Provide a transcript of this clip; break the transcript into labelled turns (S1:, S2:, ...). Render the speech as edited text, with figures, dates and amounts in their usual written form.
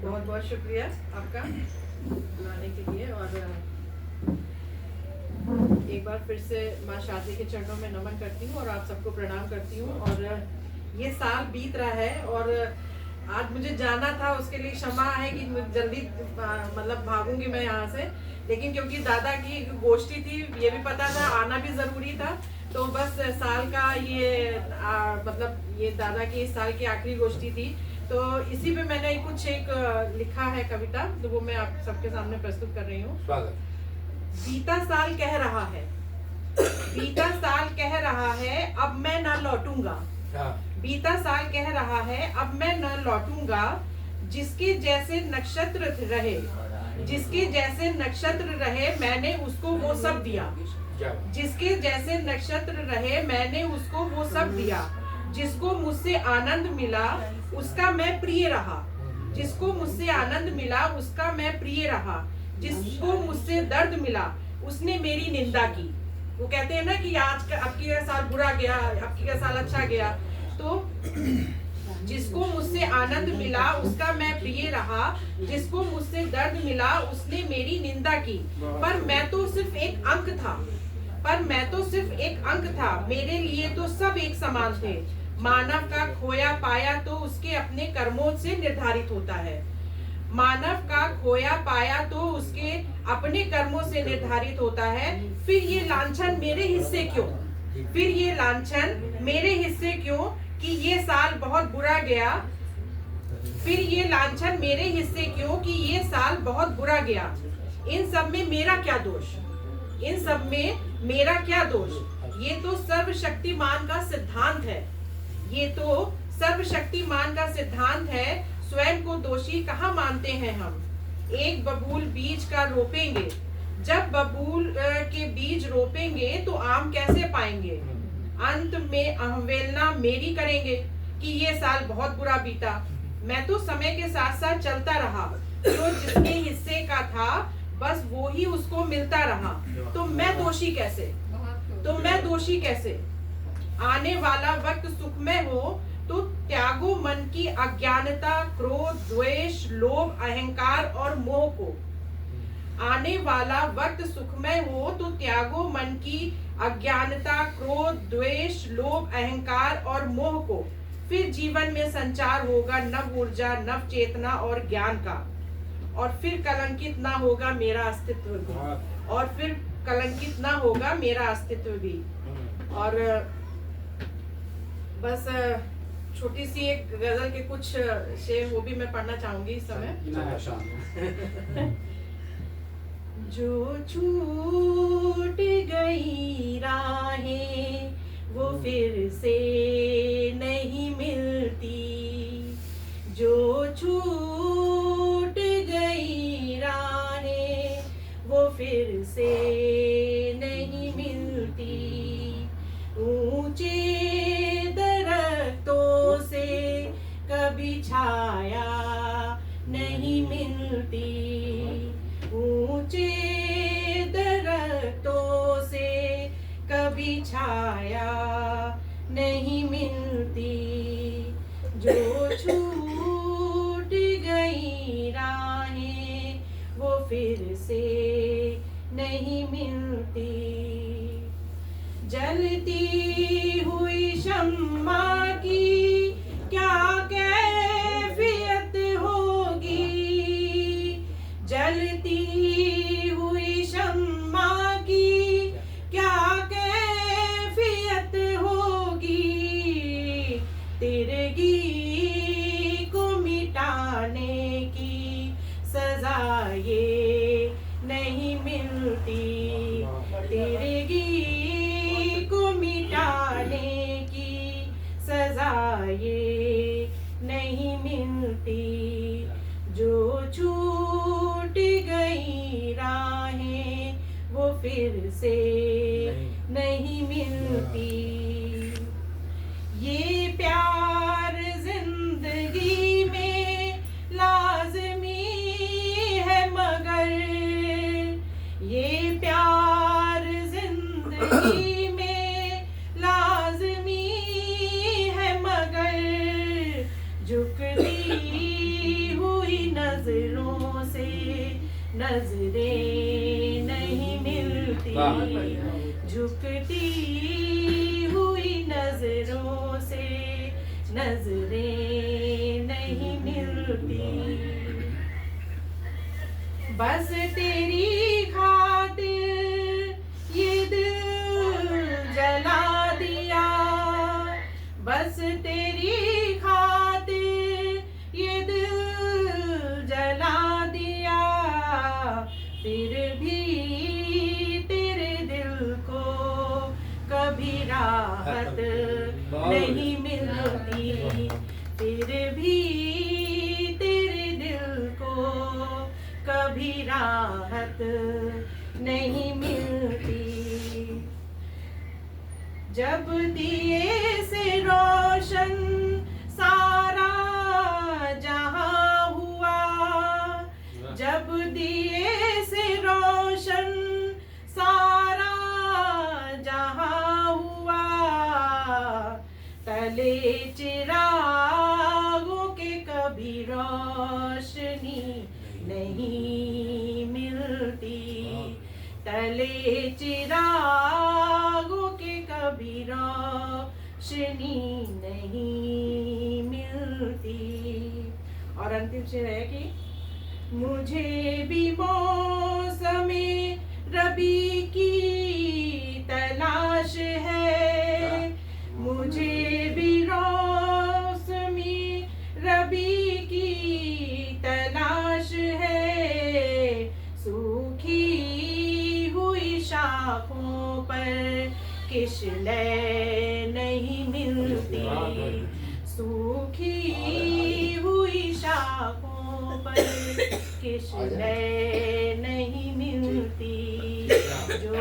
S1: बहुत बहुत शुक्रिया आपका बुलाने के लिए। और एक बार फिर से माँ शादी के चरणों में नमन करती हूँ और आप सबको प्रणाम करती हूँ। और ये साल बीत रहा है और आज मुझे जाना था, उसके लिए क्षमा है कि जल्दी मतलब भागूंगी मैं यहाँ से, लेकिन क्योंकि दादा की गोष्ठी थी, ये भी पता था, आना भी जरूरी था। तो बस साल का ये मतलब ये दादा की इस साल की आखिरी गोष्ठी थी, तो इसी पे मैंने कुछ एक लिखा है कविता, तो वो मैं आप सबके सामने प्रस्तुत कर रही हूँ। बीता साल कह रहा है, बीता साल कह रहा है, अब मैं न लौटूंगा। बीता साल कह रहा है, अब मैं न लौटूंगा। जिसके जैसे नक्षत्र रहे, जिसके जैसे नक्षत्र रहे, मैंने उसको वो सब दिया। जिसके जैसे नक्षत्र रहे, मैंने उसको वो सब दिया। जिसको मुझसे आनंद मिला, उसका मैं प्रिय रहा। जिसको मुझसे आनंद मिला, उसका मैं प्रिय रहा। जिसको मुझसे दर्द मिला, उसने मेरी निंदा की। वो कहते हैं ना कि आज का अब की साल बुरा गया, अब की साल अच्छा गया। तो जिसको मुझसे आनंद मिला, उसका मैं प्रिय रहा। जिसको मुझसे दर्द मिला, उसने मेरी निंदा की। पर मैं तो सिर्फ एक अंक था, पर मैं तो सिर्फ एक अंक था। मेरे लिए तो सब एक समान थे। मानव का खोया पाया तो उसके अपने कर्मों से निर्धारित होता है। मानव का खोया पाया तो उसके अपने कर्मों से निर्धारित होता है। फिर ये लांछन मेरे हिस्से क्यों, फिर ये लांछन मेरे हिस्से क्यों कि ये साल बहुत बुरा गया। फिर ये लांछन मेरे हिस्से क्यों कि ये साल बहुत बुरा गया। इन सब में मेरा क्या दोष, इन सब में मेरा क्या दोष। ये तो सर्वशक्तिमान का सिद्धांत है, ये तो सर्वशक्तिमान का सिद्धांत है। स्वयं को दोषी कहाँ मानते हैं हम। एक बबूल बीज का रोपेंगे, जब बबूल के बीज रोपेंगे तो आम कैसे पाएंगे। अंत में अवहेलना मेरी करेंगे कि ये साल बहुत बुरा बीता। मैं तो समय के साथ साथ चलता रहा, जो जिसके हिस्से का था बस वो ही उसको मिलता रहा। तो मैं दोषी कैसे, तो मैं दोषी कैसे। आने वाला वक्त सुखमय हो तो त्यागो मन की अज्ञानता, क्रोध, द्वेष, लोभ, अहंकार और मोह को। आने वाला वक्त सुखमय हो तो त्यागो मन की अज्ञानता, क्रोध, द्वेष, लोभ, अहंकार और मोह को। फिर जीवन में संचार होगा नव ऊर्जा, नव चेतना और ज्ञान का। और फिर कलंकित ना होगा मेरा अस्तित्व भी, और फिर कलंकित ना होगा मेरा अस्तित्व भी। और बस छोटी सी एक गजल के कुछ शेर वो भी मैं पढ़ना चाहूंगी इस समय। जो छूट गई राहें वो फिर से नहीं मिलती। जो छूट गई राहें वो फिर से नहीं मिलती। ऊंचे दरख्तों से कभी छाया नहीं मिलती। ऊंचे दरख्तों से कभी छाया नहीं मिलती। जो छूट गई राहें वो फिर से नहीं मिलती। जलती हुई शम्मा की क्या कैफियत होगी। जलती हुई शम्मा की क्या कैफियत होगी। तिरगी को मिटाने की सजा ये नहीं मिलती। तिरगी को मिटाने की सजा ये नहीं मिलती। जो छूट गई राहें वो फिर से नहीं मिलती। ये प्यार जिंदगी में लाजमी है मगर, ये प्यार जिंदगी में लाजमी है मगर। झुकती नजरें नहीं मिलती, झुकती हुई नजरों से नजरें नहीं मिलती। बस तेरी खातिर ये दिल जला दिया, बस तेरी खातिर ये दिल जला दिया, फिर भी तेरे दिल को कभी राहत नहीं मिलती, फिर भी तेरे दिल को कभी राहत नहीं मिलती। जब दिए से रोशन सारा जहां हुआ, जब दिए से रोशन सारा जहां हुआ, तले चिरागों के कभी रोशनी नहीं मिलती, तले चिरागों के कभी रोशनी नहीं मिलती। और अंतिम शेर है कि मुझे भी मौसमे रबी की तलाश है, मुझे भी मौसमी रबी की तलाश है, सूखी हुई शाखों पर किशलय नहीं मिलती, सूखी हुई शाखों पर किशलय नहीं मिलती, जो